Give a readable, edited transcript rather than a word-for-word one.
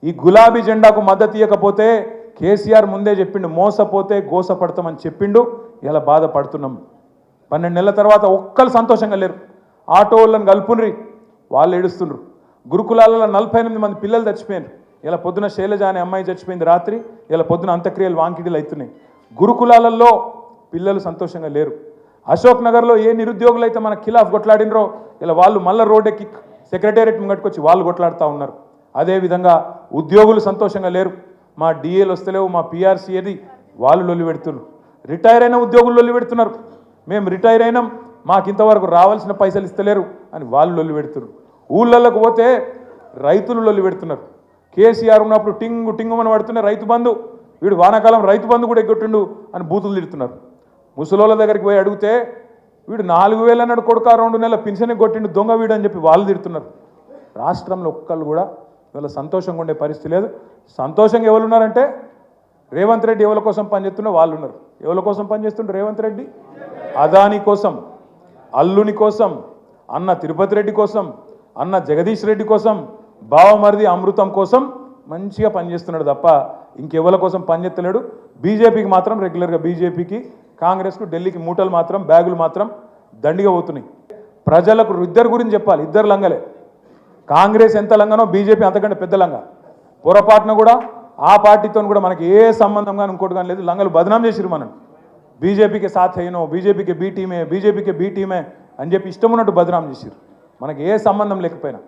ఈ గులాబీ జెండాకు మద్దతు ఇవ్వకపోతే కేసీఆర్ ముందే చెప్పిండు మోసపోతే గోసపడతామని చెప్పిండు. ఇలా బాధపడుతున్నాం. 12 నెలల తర్వాత ఒక్కరు సంతోషంగా లేరు. ఆటో వాళ్ళని కలుపుండ్రి, వాళ్ళు ఏడుస్తుండ్రు. గురుకులాలలో 48 మంది పిల్లలు చచ్చిపోయారు. ఇలా పొద్దున శైలజ అనే అమ్మాయి చచ్చిపోయింది రాత్రి. ఇలా పొద్దున అంత్యక్రియలు వాంకిడిలు అవుతున్నాయి. గురుకులాలలో పిల్లలు సంతోషంగా లేరు. అశోక్ నగర్లో ఏ నిరుద్యోగులు అయితే మన ఖిలాఫ్ కొట్లాడినరో ఇలా వాళ్ళు మళ్ళీ రోడ్డెక్కి సెక్రటేరియట్ ముంగట్టుకొచ్చి వాళ్ళు కొట్లాడుతూ ఉన్నారు. అదేవిధంగా ఉద్యోగులు సంతోషంగా లేరు. మా డిఏలు వస్తలేవు, మా పిఆర్సీ ఏది, వాళ్ళు లొల్లి పెడుతున్నారు. రిటైర్ అయిన ఉద్యోగులు లొల్లి పెడుతున్నారు. మేము రిటైర్ అయినాం, మాకు ఇంతవరకు రావాల్సిన పైసలు ఇస్తలేరు అని వాళ్ళు లొల్లి పెడుతున్నారు. ఊళ్ళల్లోకి పోతే రైతులు లొల్లి పెడుతున్నారు. కేసీఆర్ ఉన్నప్పుడు టింగు టింగుమని పడుతున్న రైతు బంధు, వీడు వానాకాలం రైతు బంధు కూడా ఎగ్గొట్టిండు అని బూతులు తిడుతున్నారు. ముసలోళ్ళ దగ్గరికి పోయి అడిగితే వీడు 4000 అన్నాడు కొడుక, 2 నెలల పింఛనే కొట్టిండు దొంగ వీడు అని చెప్పి వాళ్ళు తిడుతున్నారు. రాష్ట్రంలో ఒక్కళ్ళు కూడా ఇవాళ సంతోషంగా ఉండే పరిస్థితి లేదు. సంతోషంగా ఎవరు ఉన్నారంటే రేవంత్ రెడ్డి ఎవరి కోసం పనిచేస్తున్నా వాళ్ళు ఉన్నారు. ఎవరి కోసం పనిచేస్తుండ్రు రేవంత్ రెడ్డి? అదాని కోసం, అల్లుని కోసం, అన్న తిరుపతి రెడ్డి కోసం, అన్న జగదీష్ రెడ్డి కోసం, బావమరిది అమృతం కోసం మంచిగా పనిచేస్తున్నాడు తప్ప ఇంకెవరి కోసం పనిచేస్తలేడు. బీజేపీకి మాత్రం రెగ్యులర్గా బీజేపీకి, కాంగ్రెస్కు ఢిల్లీకి మూటలు మాత్రం బ్యాగులు మాత్రం దండిగా పోతున్నాయి. ప్రజలకు ఇద్దరు గురించి చెప్పాలి, ఇద్దరు లంగలే. కాంగ్రెస్ ఎంత లంగనో బీజేపీ అంతకంటే పెద్ద లంగ. పొరపాటున కూడా ఆ పార్టీతో కూడా మనకి ఏ సంబంధం కానీ ఇంకోటి కానీ లేదు. లంగలు బదనాం చేసిరు మనం. బీజేపీకి సాథ్ అయినో, బీజేపీకి బీ టీమే అని చెప్పి ఇష్టం ఉన్నట్టు బదనాం చేసిరు. మనకి ఏ సంబంధం లేకపోయినా.